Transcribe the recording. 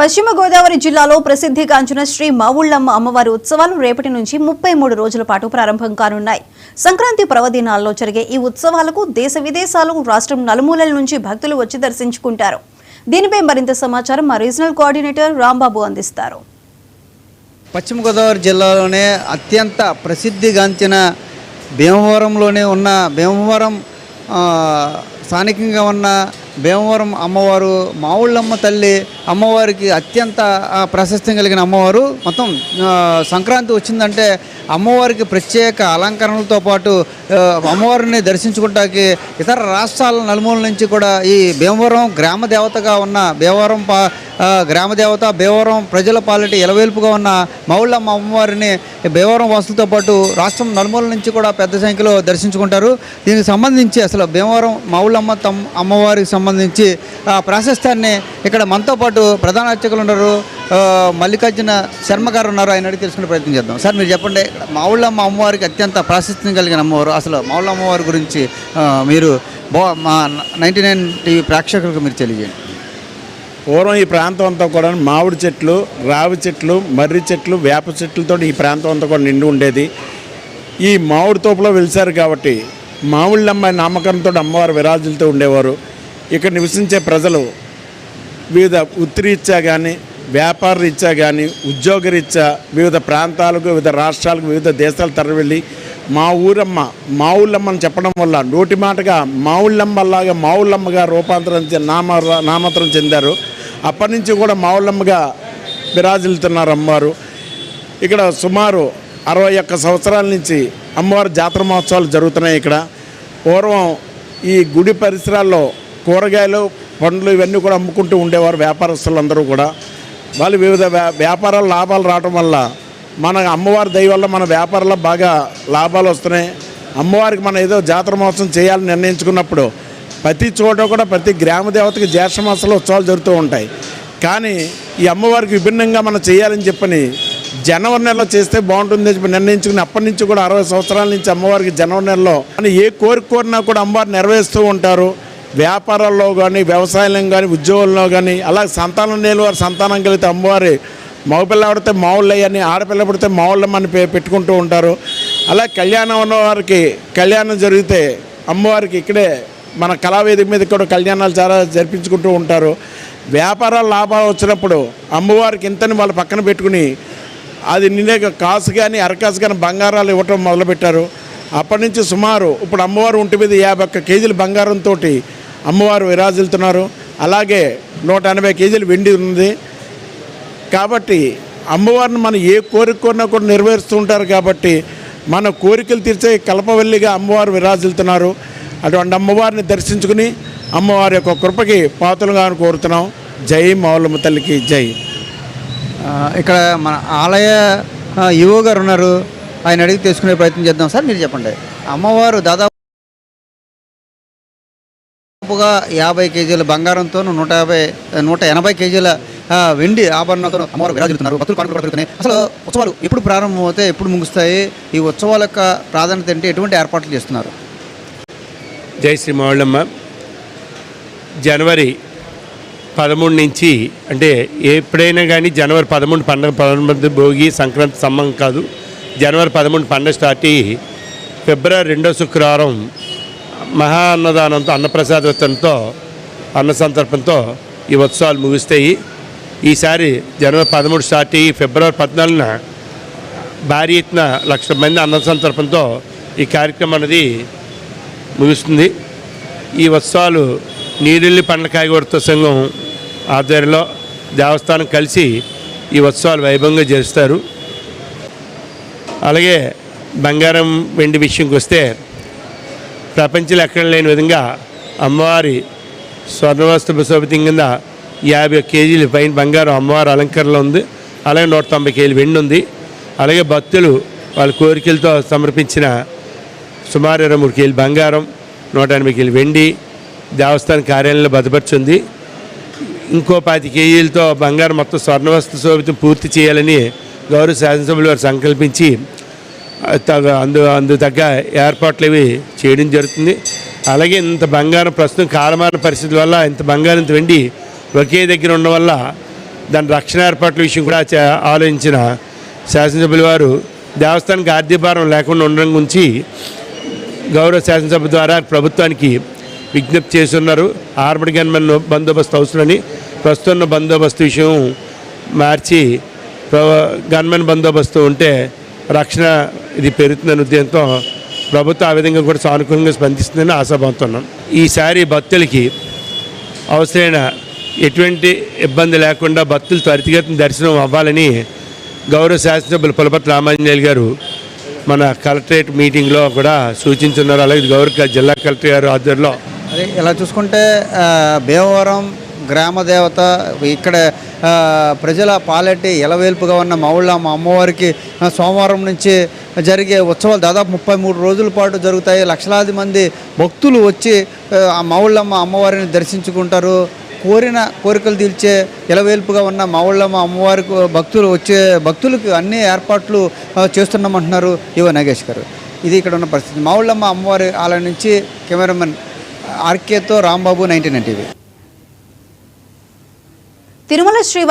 పశ్చిమ గోదావరి జిల్లాలో ప్రసిద్ధిగాంచిన శ్రీ మావుళ్ళమ్మ అమ్మవారి ఉత్సవాలు రేపటి నుంచి 33 రోజుల పాటు ప్రారంభం కానున్నాయి. సంక్రాంతి పర్వదినాల్లో జరిగే ఈ ఉత్సవాలకు దేశ విదేశాలు, రాష్ట్రం నలుమూలల నుంచి భక్తులు వచ్చి దర్శించుకుంటారు. దీనిపై మరింత సమాచారం మా రీజనల్ కోఆర్డినేటర్ రాంబాబు అందిస్తారు. పశ్చిమ గోదావరి జిల్లాలోనే అత్యంత ప్రసిద్ధిగాంచిన భీమవరంలోనే ఉన్న భీమవరం స్థానికంగా ఉన్న భీమవరం అమ్మవారు మావుళ్ళమ్మ తల్లి అమ్మవారికి అత్యంత ప్రశస్తి కలిగిన అమ్మవారు. మొత్తం సంక్రాంతి వచ్చిందంటే అమ్మవారికి ప్రత్యేక అలంకరణలతో పాటు అమ్మవారిని దర్శించుకుంటానికి ఇతర రాష్ట్రాల నలుమూల నుంచి కూడా ఈ భీమవరం గ్రామ దేవతగా ఉన్న భీమవరం గ్రామ దేవత భీమవరం ప్రజల పాలిట ఎలవేల్పుగా ఉన్న మావుళ్ళమ్మ అమ్మవారిని భీమవరం వాసులతో పాటు రాష్ట్రం నలుమూల నుంచి కూడా పెద్ద సంఖ్యలో దర్శించుకుంటారు. దీనికి సంబంధించి అసలు భీమవరం మావుళ్ళమ్మ అమ్మవారికి సంబంధించి ప్రాశస్త్యాన్ని ఇక్కడ మనతో పాటు ప్రధాన అర్చకులు ఉన్నారు, మల్లికార్జున శర్మ గారు ఉన్నారు. ఆయన అడిగి తెలుసుకునే ప్రయత్నం చేద్దాం. సార్, మీరు చెప్పండి, మావుళ్ళమ్మ అమ్మవారికి అత్యంత ప్రాశస్త్యం కలిగిన అమ్మవారు, అసలు మావుళ్ళమ్మ అమ్మవారి గురించి మీరు మా 99 టీవీ ప్రేక్షకులకు మీరు తెలియజేయండి. పూర్వం ఈ ప్రాంతం అంతా కూడా మామిడి చెట్లు, రావి చెట్లు, మర్రి చెట్లు, వేప చెట్లతో ఈ ప్రాంతం అంతా కూడా నిండి ఉండేది. ఈ మామిడి తోపులో వెలిసారు కాబట్టి మావుళ్ళమ్మ నామకరణంతో అమ్మవారు విరాజులతో ఉండేవారు. ఇక్కడ నివసించే ప్రజలు వివిధ వృత్తిరీత్యా కానీ, వ్యాపార రీత్యా కానీ, ఉద్యోగ రీత్యా వివిధ ప్రాంతాలకు, వివిధ రాష్ట్రాలకు, వివిధ దేశాలు తరలివెళ్ళి మా ఊరమ్మ మావుళ్ళమ్మని చెప్పడం వల్ల నోటి మాటగా మావుళ్ళమ్మలాగా మావుళ్ళమ్మగా రూపాంతరం నామతరం చెందారు. అప్పటి నుంచి కూడా మావుళ్ళమ్మగా విరాజిల్లుతున్నారు అమ్మవారు. ఇక్కడ సుమారు 61 సంవత్సరాల నుంచి అమ్మవారి జాతర మహోత్సవాలు జరుగుతున్నాయి. ఇక్కడ పూర్వం ఈ గుడి పరిసరాల్లో కూరగాయలు, పండ్లు ఇవన్నీ కూడా అమ్ముకుంటూ ఉండేవారు వ్యాపారస్తులందరూ కూడా. వాళ్ళు వివిధ వ్యాపారాలు లాభాలు రావడం వల్ల మన అమ్మవారి దయ వల్ల మన వ్యాపారాల్లో బాగా లాభాలు వస్తున్నాయి. అమ్మవారికి మనం ఏదో జాతర మహోత్సవం చేయాలని నిర్ణయించుకున్నప్పుడు ప్రతి చోట కూడా ప్రతి గ్రామ దేవతకి జ్యేష్ఠ మాసంలో ఉత్సవాలు జరుగుతూ ఉంటాయి. కానీ ఈ అమ్మవారికి విభిన్నంగా మనం చేయాలని చెప్పని జనవరి నెలలో చేస్తే బాగుంటుందని చెప్పి నిర్ణయించుకుని అప్పటి నుంచి కూడా 60 సంవత్సరాల నుంచి అమ్మవారికి జనవరి నెలలో ఏ కోరిక కోరినా కూడా అమ్మవారు నెరవేరుస్తూ ఉంటారు. వ్యాపారాల్లో కానీ, వ్యవసాయంలో కానీ, ఉద్యోగంలో కానీ, అలాగే సంతానం లేని వారు సంతానం కలిగితే అమ్మవారి మగపిల్ల పడితే మావుళ్ళయ్యని, ఆడపిల్ల పడితే మావుళ్ళమ్మని పెట్టుకుంటూ ఉంటారు. అలా కళ్యాణం ఉన్నవారికి కళ్యాణం జరిగితే అమ్మవారికి ఇక్కడే మన కళావేదిక మీద కూడా కళ్యాణాలు చాలా జరిపించుకుంటూ ఉంటారు. వ్యాపారాలు లాభాలు వచ్చినప్పుడు అమ్మవారికి ఇంతని వాళ్ళు పక్కన పెట్టుకుని అది నిన్నే కాసు కానీ అరకాసు కానీ బంగారాలు ఇవ్వటం మొదలుపెట్టారు. అప్పటి నుంచి సుమారు ఇప్పుడు అమ్మవారు ఒంటి మీద 51 కేజీల బంగారంతో అమ్మవారు విరాజిల్లుతున్నారు. అలాగే 180 కేజీలు వెండి ఉంది. కాబట్టి అమ్మవారిని మనం ఏ కోరిక కోరినా కూడా నెరవేరుస్తూ ఉంటారు. కాబట్టి మన కోరికలు తీర్చే కల్పవల్లిగా అమ్మవారు విరాజిల్లుతున్నారు. అటువంటి అమ్మవారిని దర్శించుకుని అమ్మవారి యొక్క కృపకి పాత్రలుగా కోరుతున్నాం. జై మావుళ్ళమ్మ తల్లికి జై. ఇక్కడ మన ఆలయ ఈవో గారు ఉన్నారు, ఆయన అడిగి తెలుసుకునే ప్రయత్నం చేద్దాం. సార్, మీరు చెప్పండి, అమ్మవారు దాదాపుగా 50 కేజీల బంగారంతో 180 కేజీల వెండి ఆభరణాలతో అమ్మవారు విరాజిల్లుతున్నారు. భక్తులు కానుకలు కూడా పెరుగుతున్నాయి. అసలు ఉత్సవాలు ఎప్పుడు ప్రారంభమవుతాయి, ఎప్పుడు ముగుస్తాయి? ఈ ఉత్సవాల యొక్క ప్రాధాన్యత ఏంటి? ఎటువంటి ఏర్పాట్లు చేస్తున్నారు? జై శ్రీ మావుళ్ళమ్మ. జనవరి 13 నుంచి, అంటే ఎప్పుడైనా కానీ జనవరి 13 పండుగ 11 భోగి సంక్రాంతి సంబంధం కాదు. జనవరి 13 పండుగ స్టార్ట్ అయ్యి ఫిబ్రవరి 2వ శుక్రవారం మహా అన్నదానంతో, అన్నప్రసాదోత్సవంతో, అన్న సంతర్పణతో ఈ ఉత్సవాలు ముగుస్తాయి. ఈసారి జనవరి 13 స్టార్ట్ అయ్యి ఫిబ్రవరి 14న భారీ ఎత్తున 1,00,000 మంది అన్న సంతర్పణతో ఈ కార్యక్రమం అనేది ముగుస్తుంది. ఈ ఉత్సవాలు నీరెల్లి పండ్ల కాయగూరతో సంఘం ఆధ్వర్యంలో దేవస్థానం కలిసి ఈ ఉత్సవాలు వైభవంగా జరుపుతారు. అలాగే బంగారం వెండి విషయంకి వస్తే ప్రపంచంలో ఎక్కడ లేని విధంగా అమ్మవారి స్వర్ణవస్త్ర శోభితం కింద 50 కేజీలు పైన బంగారం అమ్మవారి అలంకరణలో ఉంది. అలాగే 190 కేజీలు వెండి ఉంది. అలాగే భక్తులు వాళ్ళ కోరికలతో సమర్పించిన సుమారు 23 కేజీలు బంగారం, 180 కేజీలు వెండి దేవస్థాన కార్యాలయంలో భద్రపరుచుంది. ఇంకో 10 కేజీలతో బంగారం మొత్తం స్వర్ణవస్త్ర శోభితం పూర్తి చేయాలని గౌరవ శాసనసభ్యులు వారు సంకల్పించి అందు తగ్గ ఏర్పాట్లు ఇవి చేయడం జరుగుతుంది. అలాగే ఇంత బంగారం ప్రస్తుతం కాలమాన పరిస్థితుల వల్ల ఇంత బంగారం ఇంత వెండి ఒకే దగ్గర ఉండడం వల్ల దాని రక్షణ ఏర్పాట్ల విషయం కూడా ఆలోచించిన శాసనసభ్యుల వారు దేవస్థానానికి ఆర్థిక భారం లేకుండా ఉండడం గురించి గౌరవ శాసనసభ ద్వారా ప్రభుత్వానికి విజ్ఞప్తి చేస్తున్నారు. ఆర్మడ్ గన్మెన్ బందోబస్తు అవసరమని, ప్రస్తుతం బందోబస్తు విషయం మార్చి గన్మెన్ బందోబస్తు ఉంటే రక్షణ ఇది పెరుగుతుందనే ఉద్దేశంతో ప్రభుత్వం ఆ విధంగా కూడా సానుకూలంగా స్పందిస్తుందని ఆశాభావంతున్నాం. ఈసారి భక్తులకి అవసరమైన ఎటువంటి ఇబ్బంది లేకుండా భక్తులు త్వరితగతిన దర్శనం అవ్వాలని గౌరవ శాసనసభ్యులు పులపర్తి రామాంజనేయులు గారు మన కలెక్టరేట్ మీటింగ్లో కూడా సూచించున్నారు. అలాగే గౌరవ జిల్లా కలెక్టర్ గారు ఆధ్వర్యంలో అదే ఇలా చూసుకుంటే భీమవరం గ్రామ దేవత, ఇక్కడ ప్రజల పాలెట్టి ఎలవేల్పుగా ఉన్న మావుళ్ళమ్మ అమ్మవారికి సోమవారం నుంచి జరిగే ఉత్సవాలు దాదాపు 33 రోజుల పాటు జరుగుతాయి. లక్షలాది మంది భక్తులు వచ్చి ఆ మావుళ్ళమ్మ అమ్మవారిని దర్శించుకుంటారు. కోరికలు తీర్చే ఎలవేల్పుగా ఉన్న మావుళ్ళమ్మ అమ్మవారికి భక్తులకు అన్ని ఏర్పాట్లు చేస్తున్నామంటున్నారు యువ నాగేష్ గారు. ఇది ఇక్కడ ఉన్న పరిస్థితి. మావుళ్ళమ్మ అమ్మవారి ఆలయం నుంచి కెమెరామెన్ ఆర్కేతో రాంబాబు, 99 టీవీ. తిరుమల శ్రీ